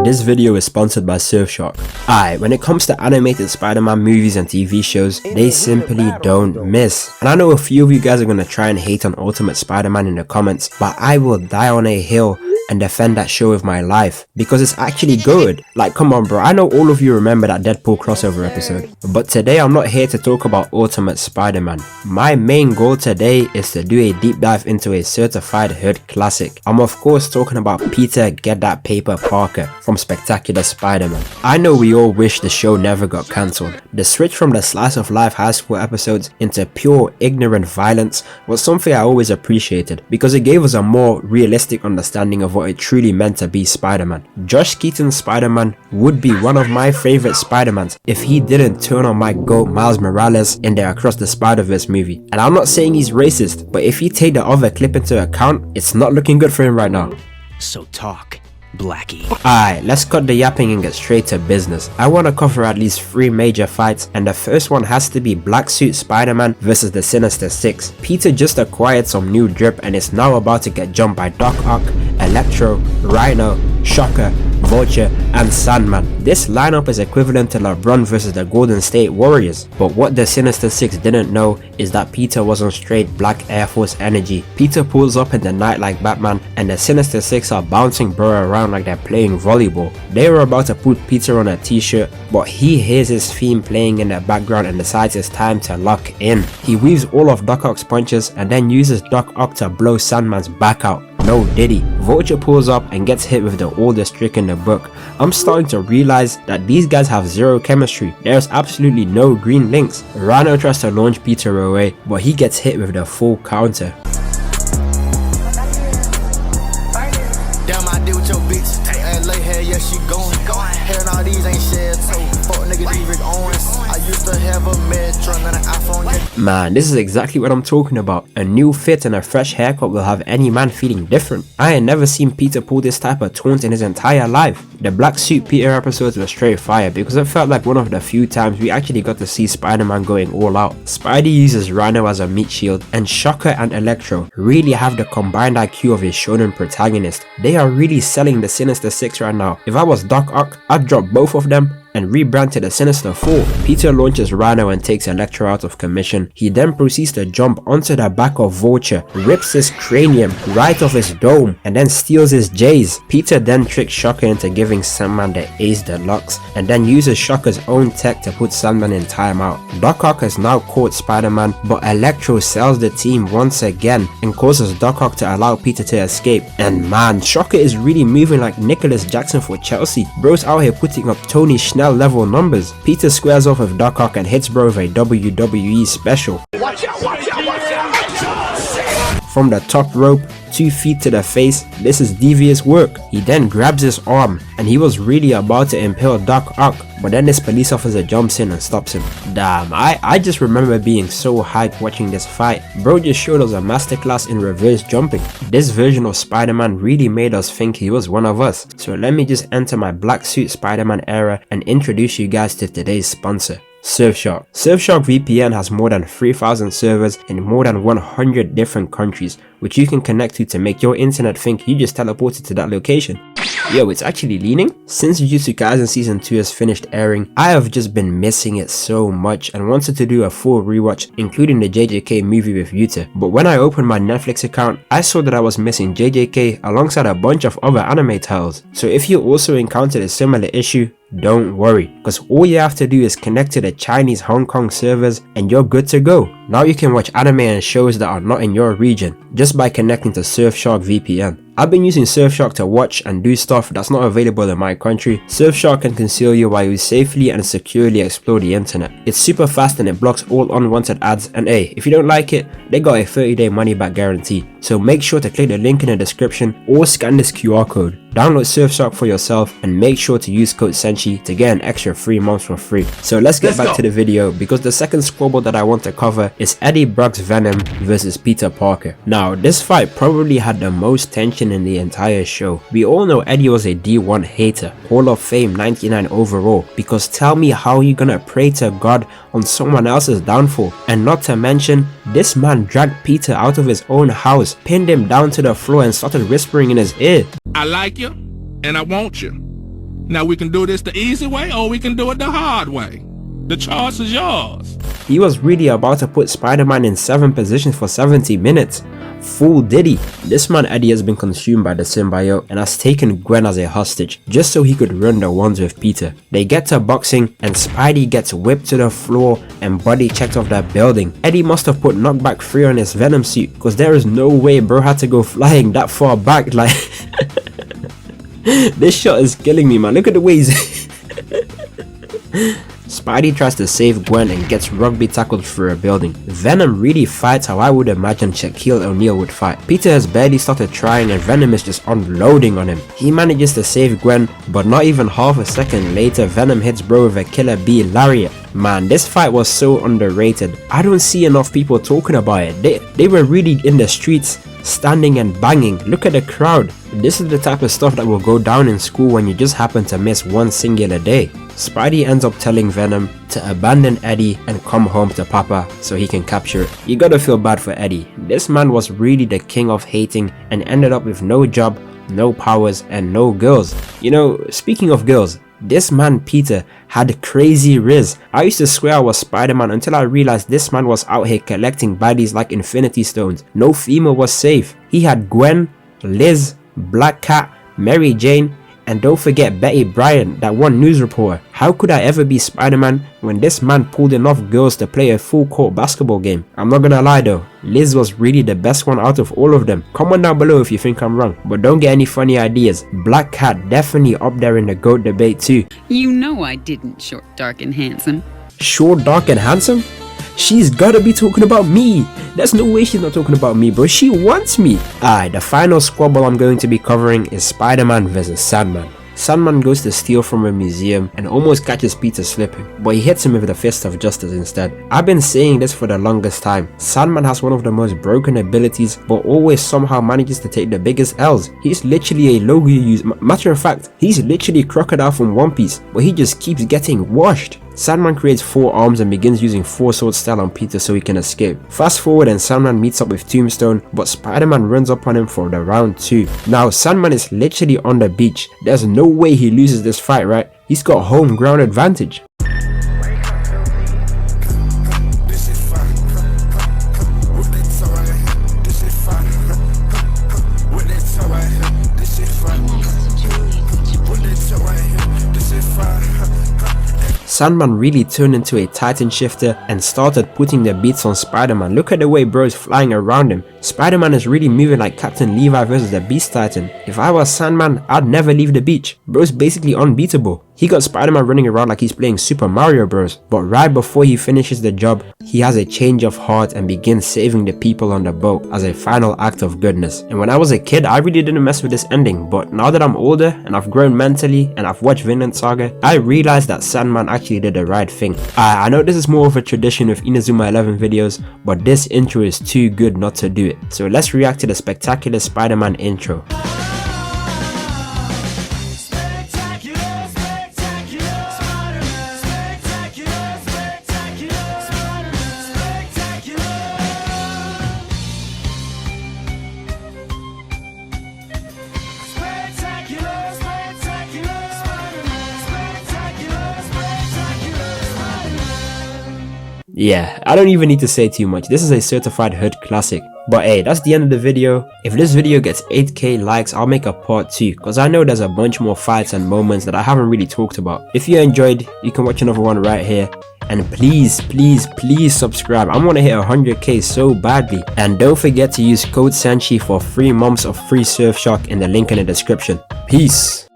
This video is sponsored by Surfshark. Alright, when it comes to animated Spider-Man movies and TV shows, they simply don't miss. And I know a few of you guys are gonna try and hate on Ultimate Spider-Man in the comments, but I will die on a hill and defend that show with my life, because it's actually good. Like, come on bro, I know all of you remember that Deadpool crossover episode, but today I'm not here to talk about Ultimate Spider-Man. My main goal today is to do a deep dive into a certified hood classic. I'm of course talking about Peter Get That Paper Parker from Spectacular Spider-Man. I know we all wish the show never got cancelled. The switch from the slice of life high school episodes into pure ignorant violence was something I always appreciated, because it gave us a more realistic understanding of what it truly meant to be Spider-Man. Josh Keaton's Spider-Man would be one of my favorite Spider-Mans if he didn't turn on my GOAT Miles Morales in the Across the Spider-Verse movie. And I'm not saying he's racist, but if you take the other clip into account, it's not looking good for him right now. So talk, Blackie. Alright, let's cut the yapping and get straight to business. I want to cover at least 3 major fights, and the first one has to be Black Suit Spider-Man versus the Sinister Six. Peter just acquired some new drip and is now about to get jumped by Duok, Electro, Rhino, Shocker, Vulture, and Sandman. This lineup is equivalent to LeBron versus the Golden State Warriors, but what the Sinister Six didn't know is that Peter was on straight black Air Force energy. Peter pulls up in the night like Batman, and the Sinister Six are bouncing bro around like they're playing volleyball. They were about to put Peter on a t-shirt, but he hears his theme playing in the background and decides it's time to lock in. He weaves all of Doc Ock's punches and then uses Doc Ock to blow Sandman's back out. No diddy. Vulture pulls up and gets hit with the oldest trick in the book. I'm starting to realize that these guys have zero chemistry. There's absolutely no green links. Rhino tries to launch Peter away, but he gets hit with the full counter. Damn, I deal with your bitch. And lay hair, yeah, she going. Hair and all these ain't shared, so fuck niggas, these Rick Owens. I used to have a Metro and an iPhone. Man, this is exactly what I'm talking about. A new fit and a fresh haircut will have any man feeling different. I ain't never seen Peter pull this type of taunt in his entire life. The Black Suit Peter episodes were straight fire because it felt like one of the few times we actually got to see Spider-Man going all out. Spidey uses Rhino as a meat shield, and Shocker and Electro really have the combined IQ of his shonen protagonist. They are really selling the Sinister Six right now. If I was Doc Ock, I'd drop both of them and rebrand to the Sinister Four. Peter launches Rhino and takes Electro out of commission. He then proceeds to jump onto the back of Vulture, rips his cranium right off his dome, and then steals his J's. Peter then tricks Shocker into giving Sandman the Ace Deluxe, and then uses Shocker's own tech to put Sandman in timeout. Doc Ock has now caught Spider-Man, but Electro sells the team once again and causes Doc Ock to allow Peter to escape. And man, Shocker is really moving like Nicholas Jackson for Chelsea. Bro's out here putting up Tony Schnell level numbers. Peter squares off with Doc Ock and hits bro with a WWE special. Watch out, watch out, watch out. From the top rope, 2 feet to the face, this is devious work. He then grabs his arm, and he was really about to impale Doc Ock, but then this police officer jumps in and stops him. Damn, I just remember being so hyped watching this fight. Bro just showed us a masterclass in reverse jumping. This version of Spider-Man really made us think he was one of us. So let me just enter my Black Suit Spider-Man era and introduce you guys to today's sponsor, Surfshark. Surfshark VPN has more than 3,000 servers in more than 100 different countries, which you can connect to make your internet think you just teleported to that location. Yo, it's actually leaning. Since Jujutsu Kaisen Season 2 has finished airing, I have just been missing it so much and wanted to do a full rewatch, including the JJK movie with Yuta. But when I opened my Netflix account, I saw that I was missing JJK alongside a bunch of other anime titles. So if you also encountered a similar issue, don't worry, because all you have to do is connect to the Chinese Hong Kong servers and you're good to go. Now you can watch anime and shows that are not in your region just by connecting to Surfshark VPN. I've been using Surfshark to watch and do stuff that's not available in my country. Surfshark can conceal you while you safely and securely explore the internet. It's super fast and it blocks all unwanted ads, and hey, if you don't like it, they got a 30-day money back guarantee. So make sure to click the link in the description or scan this QR code. Download Surfshark for yourself and make sure to use code Senshi to get an extra 3 months for free. So let's get back to the video, because the second squabble that I want to cover is Eddie Brock's Venom versus Peter Parker. Now, this fight probably had the most tension in the entire show. We all know Eddie was a D1 hater, Hall of Fame 99 overall, because tell me how you gonna pray to God on someone else's downfall. And not to mention, this man dragged Peter out of his own house, pinned him down to the floor and started whispering in his ear. I like you and I want you, Now we can do this the easy way or we can do it the hard way. The choice is yours. He was really about to put Spider-Man in 7 positions for 70 minutes. Fool did he. This man Eddie has been consumed by the symbiote and has taken Gwen as a hostage just so he could run the ones with Peter. They get to boxing and Spidey gets whipped to the floor and body checked off that building. Eddie must have put knockback 3 on his Venom suit because there is no way bro had to go flying that far back. Like this shot is killing me, man. Look at the way he's Spidey tries to save Gwen and gets rugby tackled through a building. Venom really fights how I would imagine Shaquille O'Neal would fight. Peter has barely started trying and Venom is just unloading on him. He manages to save Gwen, but not even half a second later Venom hits bro with a killer bee lariat. Man, this fight was so underrated. I don't see enough people talking about it. They were really in the streets, standing and banging. Look at the crowd. This is the type of stuff that will go down in school when you just happen to miss one singular day. Spidey ends up telling Venom to abandon Eddie and come home to Papa so he can capture it. You gotta feel bad for Eddie. This man was really the king of hating and ended up with no job, no powers and no girls. You know, speaking of girls, this man Peter had crazy riz. I used to swear I was Spider-Man until I realized this man was out here collecting baddies like Infinity Stones. No female was safe. He had Gwen, Liz, Black Cat, Mary Jane, and don't forget Betty Bryant, that one news reporter. How could I ever be Spider-Man when this man pulled enough girls to play a full court basketball game? I'm not gonna lie though, Liz was really the best one out of all of them. Comment down below if you think I'm wrong, but don't get any funny ideas. Black Cat definitely up there in the GOAT debate too. You know I didn't short, dark, and handsome. Short, dark, and handsome? She's gotta be talking about me. There's no way she's not talking about me, bro. She wants me. Alright, the final squabble I'm going to be covering is Spider-Man vs Sandman. Sandman goes to steal from a museum and almost catches Peter slipping, but he hits him with the fist of justice instead. I've been saying this for the longest time. Sandman has one of the most broken abilities, but always somehow manages to take the biggest L's. He's literally a logo you use. Matter of fact, he's literally Crocodile from One Piece, but he just keeps getting washed. Sandman creates 4 arms and begins using 4 sword style on Peter so he can escape. Fast forward and Sandman meets up with Tombstone, but Spider-Man runs up on him for the round 2. Now Sandman is literally on the beach. There's no way he loses this fight, right? He's got home ground advantage. Sandman really turned into a Titan shifter and started putting the beats on Spider-Man. Look at the way bro is flying around him. Spider-Man is really moving like Captain Levi versus the Beast Titan. If I was Sandman, I'd never leave the beach. Bro's basically unbeatable. He got Spider-Man running around like he's playing Super Mario Bros. But right before he finishes the job, he has a change of heart and begins saving the people on the boat as a final act of goodness. And when I was a kid, I really didn't mess with this ending, but now that I'm older and I've grown mentally and I've watched Vinland Saga, I realized that Sandman actually did the right thing. I know this is more of a tradition with Inazuma 11 videos, but this intro is too good not to do it. So let's react to the spectacular Spider-Man intro. Yeah, I don't even need to say too much. This is a certified hood classic. But hey, that's the end of the video. If this video gets 8k likes, I'll make a part 2 because I know there's a bunch more fights and moments that I haven't really talked about. If you enjoyed, you can watch another one right here. And please subscribe. I want to hit 100k so badly. And don't forget to use code Sanchi for 3 months of free Surfshark in the link in the description. Peace.